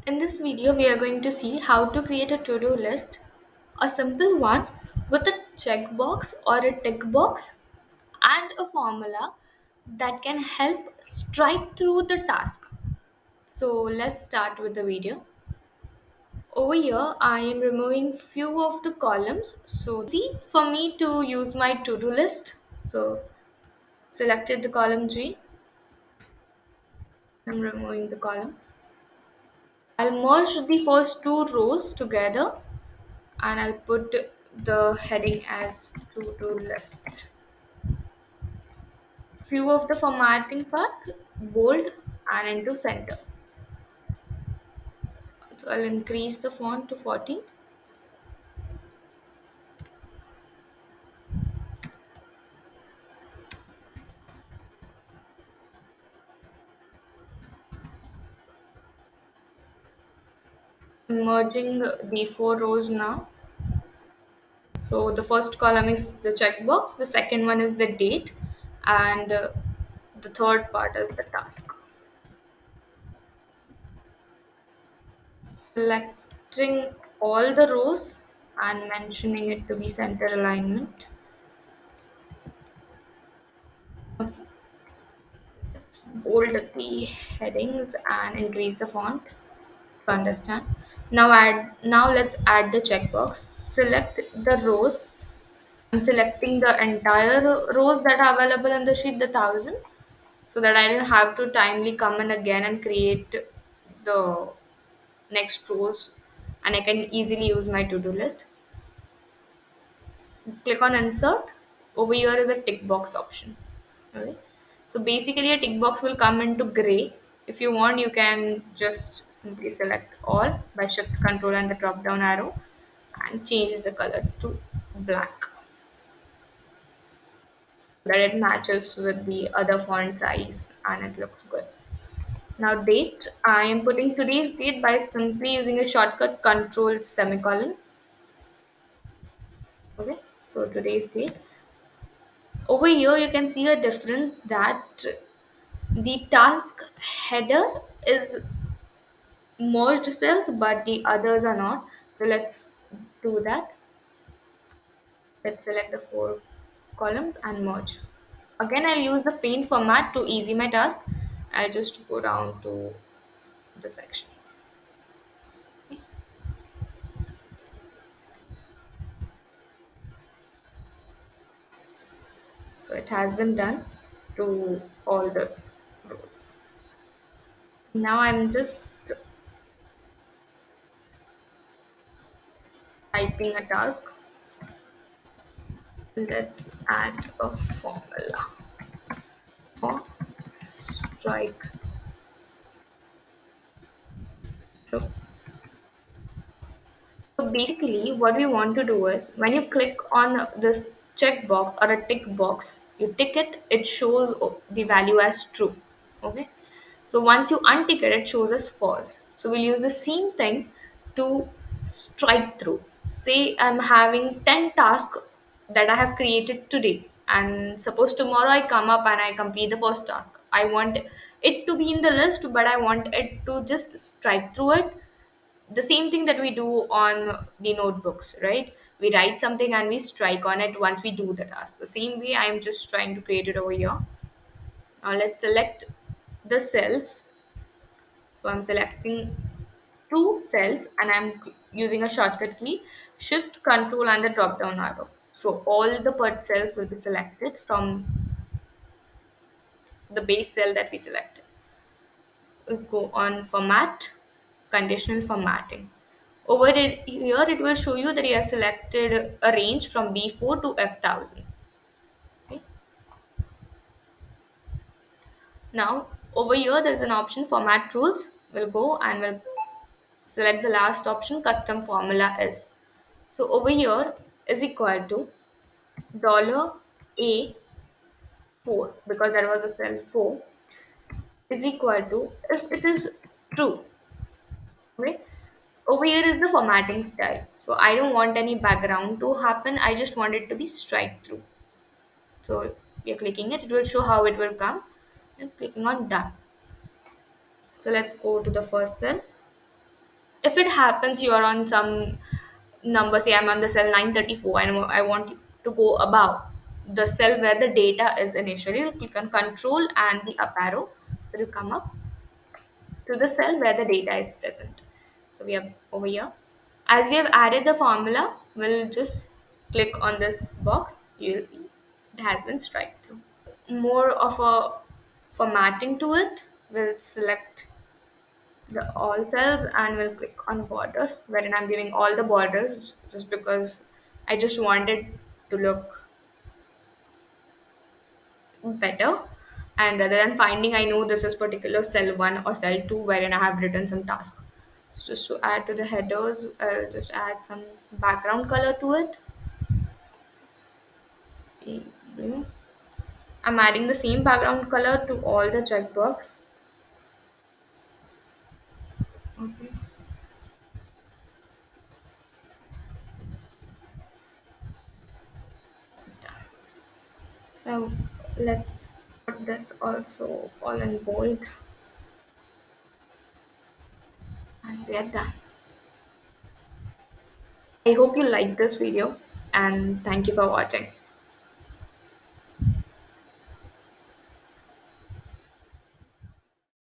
In this video, we are going to see how to create a to-do list, a simple one with a checkbox or a tick box and a formula that can help strike through the task. So let's start with the video. Over here, I am removing few of the columns. So see, for me to use my to-do list. So selected the column G. I'm removing the columns. I'll merge the first two rows together and I'll put the heading as to-do list. Few of the formatting part, bold and into center. So I'll increase the font to 14. Merging the four rows now. So the first column is the checkbox, the second one is the date, and the third part is the task. Selecting all the rows and mentioning it to be center alignment. Let's bold the headings and increase the font to understand. Now let's add the checkbox. Select the rows. I'm selecting the entire rows that are available in the sheet, the 1000, so that I don't have to timely come in again and create the next rows, and I can easily use my to-do list. Click on insert. Over here is a tick box option. Okay. So basically a tick box will come into gray. If you want, you can just simply select all by shift control and the drop down arrow and change the color to black so that it matches with the other font size and it looks good. Now date, I am putting today's date by simply using a shortcut control semicolon. Okay, so today's date. Over here you can see a difference that the task header is merged cells but the others are not. So let's do that. Let's select the four columns and merge. Again, I'll use the paint format to easy my task. I'll just go down to the sections. So it has been done to all the rows. Now I'm just typing a task. Let's add a formula for strike through. So basically, what we want to do is when you click on this checkbox or a tick box, you tick it, it shows the value as true. Okay. So once you untick it, it shows as false. So we'll use the same thing to strike through. Say I'm having 10 tasks that I have created today, and suppose tomorrow I come up and I complete the first task. I want it to be in the list, but I want it to just strike through it, the same thing that we do on the notebooks, right? We write something and we strike on it once we do the task. The same way I am just trying to create it over here. Now let's select the cells. So I'm selecting two cells and I'm using a shortcut key, shift control and the drop down arrow. So all the part cells will be selected from the base cell that we selected. We'll go on format, conditional formatting. Over here, it will show you that you have selected a range from B4 to F1000. Okay. Now, over here, there is an option format rules. We'll go and we'll select the last option, custom formula is. So over here is equal to dollar $A4, because that was a cell 4, is equal to, if it is true. Okay. Over here is the formatting style. So I don't want any background to happen. I just want it to be strike through. So we are clicking it. It will show how it will come. And clicking on done. So let's go to the first cell. if it happens you are on some number, say I'm on the cell 934 and I want you to go above the cell where the data is initially, you click on control and the up arrow, so you come up to the cell where the data is present. So we are over here. As we have added the formula, we'll just click on this box. You'll see it has been striped through. More of a formatting to it, we'll select the all cells and we'll click on border, wherein I'm giving all the borders just because I just wanted to look better. And rather than finding, I know this is particular cell 1 or cell 2 wherein I have written some task. So just to add to the headers, I'll just add some background color to it. Blue. I'm adding the same background color to all the checkbox. Okay. So let's put this also all in bold and we are done. I hope you liked this video and thank you for watching.